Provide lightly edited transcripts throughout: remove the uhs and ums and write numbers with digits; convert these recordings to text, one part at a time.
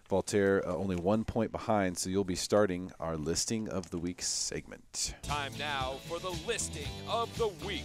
Voltaire only 1 point behind, so you'll be starting our listing of the week segment. Time now for the listing of the week.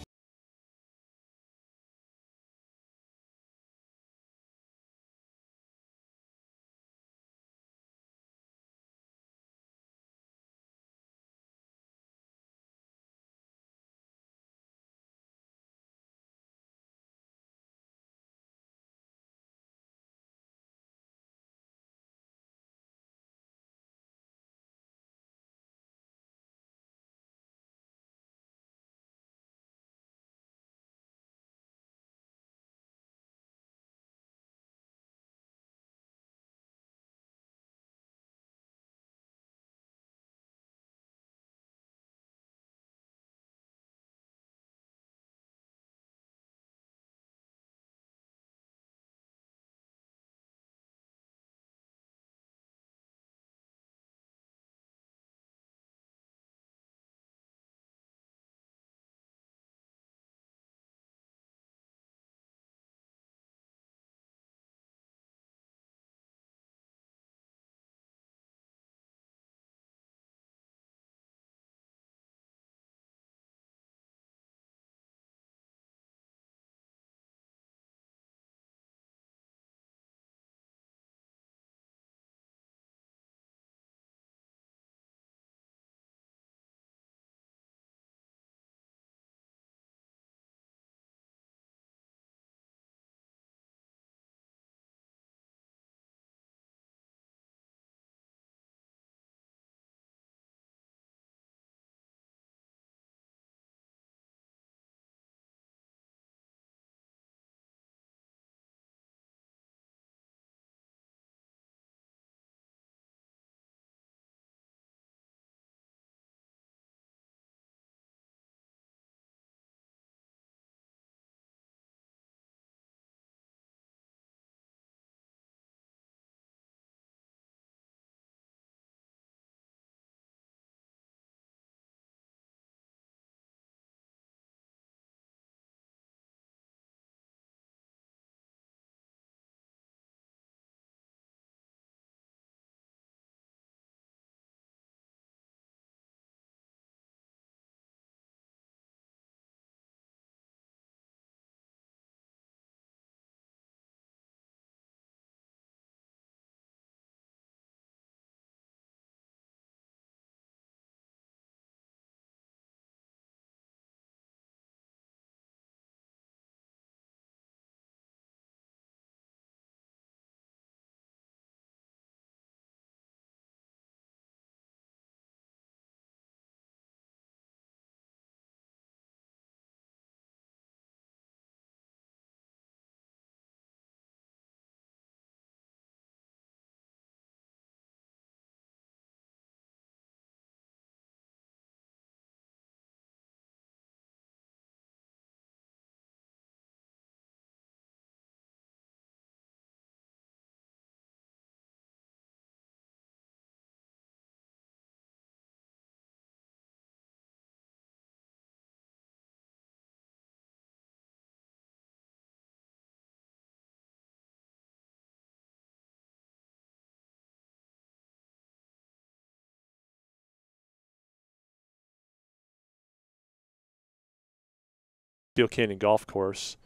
Steele Canyon Golf Course,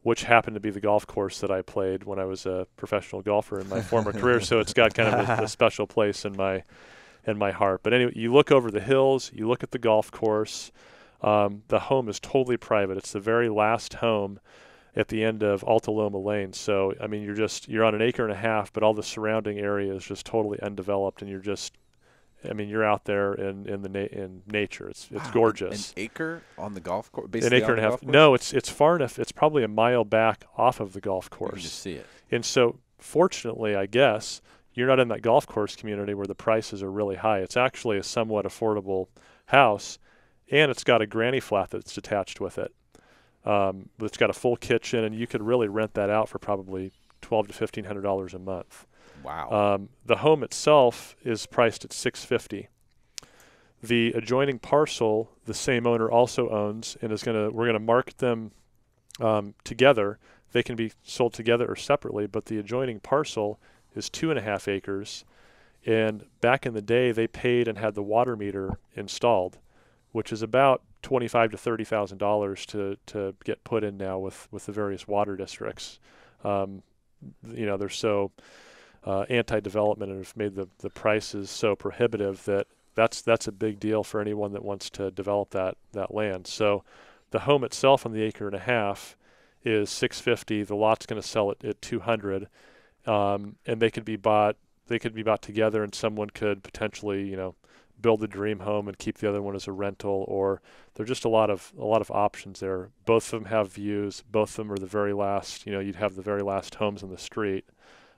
which happened to be the golf course that I played when I was a professional golfer in my former career. So it's got kind of a special place in my heart. But anyway, you look over the hills, you look at the golf course. The home is totally private. It's the very last home at the end of Alta Loma Lane. So I mean, you're on an acre and a half, but all the surrounding area is just totally undeveloped, and you're out there in nature. It's Wow, gorgeous. An acre on the golf course? An acre and a half. No, it's far enough. It's probably a mile back off of the golf You course. can just see it. And so, fortunately, I guess you're not in that golf course community where the prices are really high. It's actually a somewhat affordable house, and it's got a granny flat that's attached with it. It's got a full kitchen, and you could really rent that out for probably $1,200 to $1,500 a month. Wow. The home itself is priced at $650. The adjoining parcel, the same owner also owns, and we're gonna market them together. They can be sold together or separately, but the adjoining parcel is 2.5 acres. And back in the day, they paid and had the water meter installed, which is about $25,000 to $30,000 to get put in now with the various water districts. They're so anti-development and have made the prices so prohibitive that's a big deal for anyone that wants to develop that land. So the home itself on the 1.5 acres is $650,000. The lot's going to sell it at $200,000, and they could be bought together, and someone could potentially, build the dream home and keep the other one as a rental, or there's just a lot of options there. Both of them have views. Both of them are the very last, you'd have the very last homes on the street.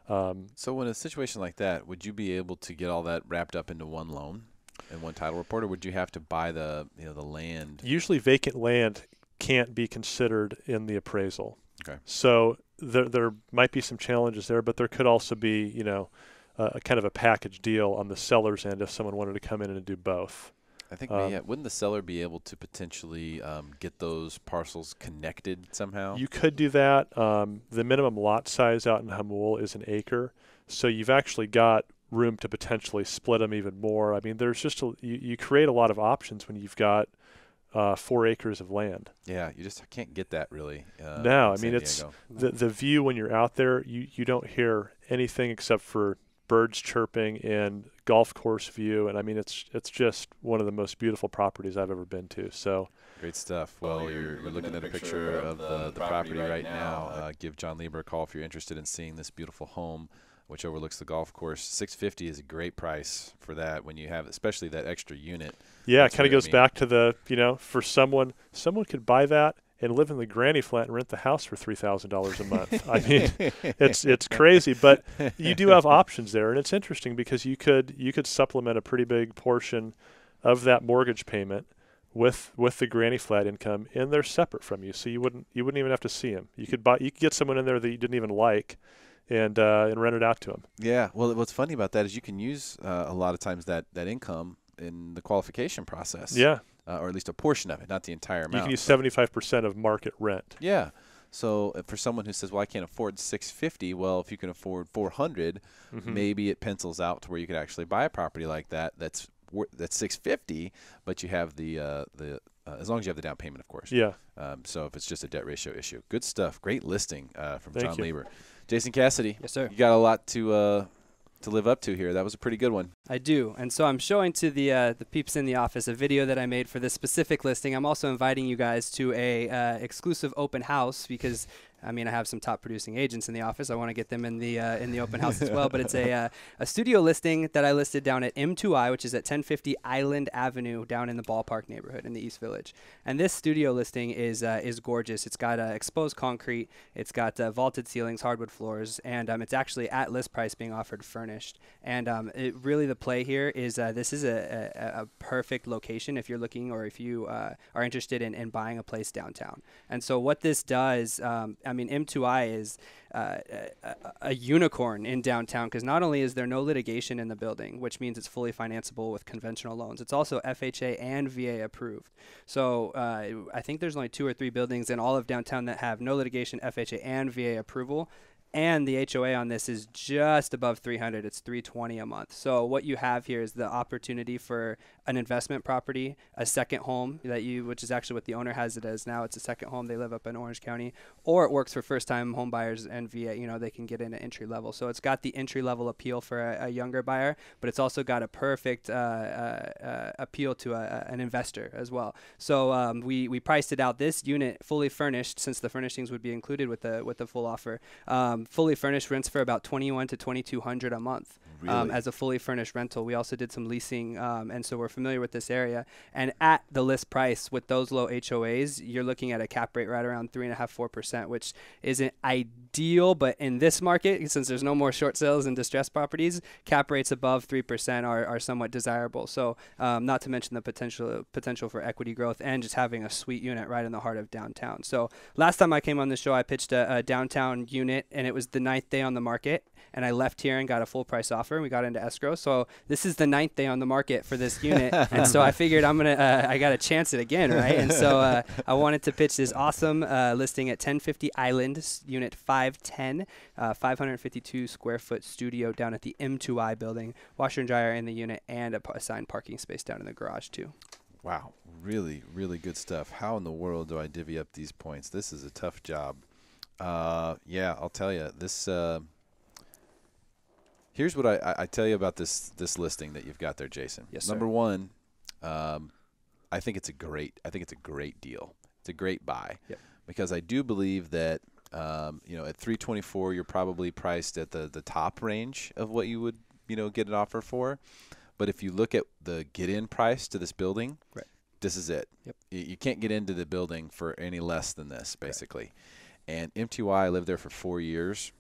So in a situation like that, would you be able to get all that wrapped up into one loan and one title report, or would you have to buy the land? Usually vacant land can't be considered in the appraisal. Okay. So there might be some challenges there, but there could also be, a kind of a package deal on the seller's end if someone wanted to come in and do both. I think wouldn't the seller be able to potentially get those parcels connected somehow? You could do that. The minimum lot size out in Hamul is 1 acre, so you've actually got room to potentially split them even more. I mean, there's just you create a lot of options when you've got 4 acres of land. Yeah, you just can't get that really. No, I mean, it's the view when you're out there, you don't hear anything except for birds chirping and golf course view, and I mean it's just one of the most beautiful properties I've ever been to. So great stuff. Well, you're looking at a picture of the property right now. Give John Lieber a call if you're interested in seeing this beautiful home, which overlooks the golf course. $650,000 is a great price for that when you have, especially that extra unit. Yeah, it kind of goes back to the, for someone could buy that and live in the granny flat and rent the house for $3,000 a month. I mean, it's crazy, but you do have options there, and it's interesting because you could supplement a pretty big portion of that mortgage payment with the granny flat income, and they're separate from you, so you wouldn't even have to see them. You could get someone in there that you didn't even like, and rent it out to them. Yeah. Well, what's funny about that is you can use a lot of times that income in the qualification process. Yeah. Or at least a portion of it, not the entire amount. You can use 75% of market rent. Yeah. So for someone who says, well, I can't afford $650,000, well, if you can afford $400,000, maybe it pencils out to where you could actually buy a property like that that's $650,000, but you have the as long as you have the down payment, of course. Yeah. So if it's just a debt ratio issue. Good stuff. Great listing from Thank John you. Lieber. Jason Cassidy. Yes, sir. You got a lot to live up to here. That was a pretty good one. I do, and so I'm showing to the peeps in the office a video that I made for this specific listing. I'm also inviting you guys to a exclusive open house because, I mean, I have some top producing agents in the office. I want to get them in the open house as well. But it's a studio listing that I listed down at M2I, which is at 1050 Island Avenue down in the Ballpark neighborhood in the East Village. And this studio listing is gorgeous. It's got exposed concrete. It's got vaulted ceilings, hardwood floors, and it's actually at list price being offered furnished. And the play here is this is a perfect location if you're looking or if you are interested in buying a place downtown. And so what this does, M2I is a unicorn in downtown because not only is there no litigation in the building, which means it's fully financeable with conventional loans, it's also FHA and VA approved. So I think there's only 2 or 3 buildings in all of downtown that have no litigation, FHA and VA approval. And the HOA on this is just above $300. It's $320 a month. So what you have here is the opportunity for an investment property, a second home which is actually what the owner has it as now. It's a second home. They live up in Orange County, or it works for first-time home buyers and VA. They can get in at entry level. So it's got the entry-level appeal for a younger buyer, but it's also got a perfect appeal to an investor as well. So we priced it out. This unit fully furnished, since the furnishings would be included with the full offer. Fully furnished rents for about $2,100 to $2,200 a month. Really? As a fully furnished rental. We also did some leasing, and so we're familiar with this area. And at the list price with those low HOAs, you're looking at a cap rate right around 3.5–4%, which isn't ideal, but in this market, since there's no more short sales and distressed properties, cap rates above 3% are somewhat desirable. So not to mention the potential for equity growth and just having a sweet unit right in the heart of downtown. So last time I came on the show, I pitched a downtown unit, and it was the 9th day on the market, and I left here and got a full price offer, and we got into escrow. So this is the 9th day on the market for this unit, and so I figured I got to chance it again, right? And so I wanted to pitch this awesome listing at 1050 Island, Unit 5. 510, 552 square foot studio down at the M2I building, washer and dryer in the unit, and a assigned parking space down in the garage too. Wow, really, really good stuff. How in the world do I divvy up these points? This is a tough job. Yeah, I'll tell you. This here's what I tell you about this listing that you've got there, Jason. Yes, sir. Number one, I think it's a great deal. It's a great buy. Yep. Because I do believe that at 324 you're probably priced at the top range of what you would get an offer for. But if you look at the get-in price to this building, right, this is it. Yep. You can't get into the building for any less than this, basically. Correct. And M2I, I lived there for 4 years.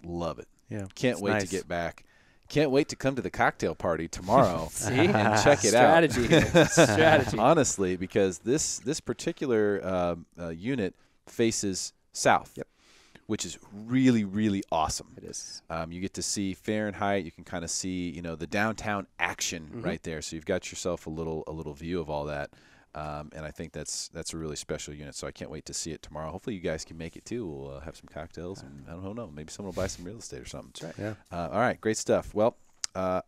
Love it. Yeah. Can't wait to get back. Can't wait to come to the cocktail party tomorrow See? and check it Strategy here. Strategy. Honestly, because this particular unit faces south. Yep. Which is really, really awesome. It is. You get to see Fahrenheit. You can kind of see, the downtown action right there. So you've got yourself a little view of all that. And I think that's a really special unit. So I can't wait to see it tomorrow. Hopefully you guys can make it too. We'll have some cocktails, and I don't know, maybe someone will buy some real estate or something. That's right. Yeah. All right, great stuff. Well, I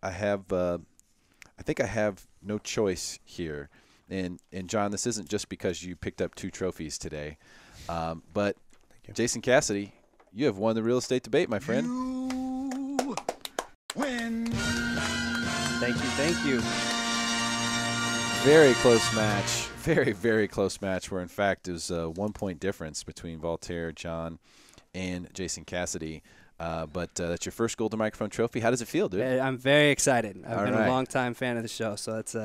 think I have no choice here. And John, this isn't just because you picked up 2 trophies today, but Jason Cassidy, you have won the real estate debate, my friend. You win. Thank you. Very close match. Very, very close match where, in fact, it was a 1-point difference between Voltaire, John, and Jason Cassidy. But that's your first Golden Microphone trophy. How does it feel, dude? I'm very excited. I've been right. a long-time fan of the show, so it's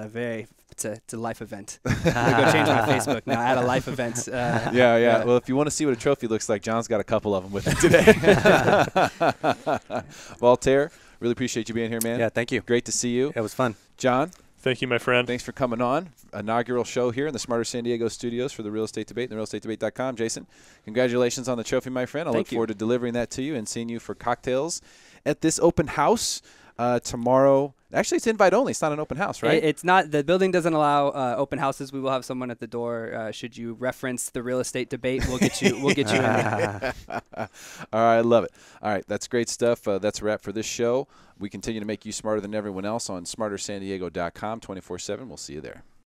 it's a life event. I'm going to go change my Facebook now. Add a life event. Yeah. Well, if you want to see what a trophy looks like, John's got a couple of them with him today. Voltaire, really appreciate you being here, man. Yeah, thank you. Great to see you. It was fun. John, Thank you, my friend. thanks for coming on. Inaugural show here in the Smarter San Diego studios for the Real Estate Debate and therealestatetedebate.com. Jason, congratulations on the trophy, my friend. I look forward to delivering that to you and seeing you for cocktails at this open house tomorrow. Actually, it's invite only. It's not an open house, right? It's not. The building doesn't allow open houses. We will have someone at the door. Should you reference the real estate debate, we'll get you. We'll get you in there. All right, I love it. All right, that's great stuff. That's a wrap for this show. We continue to make you smarter than everyone else on smartersandiego.com 24/7. We'll see you there.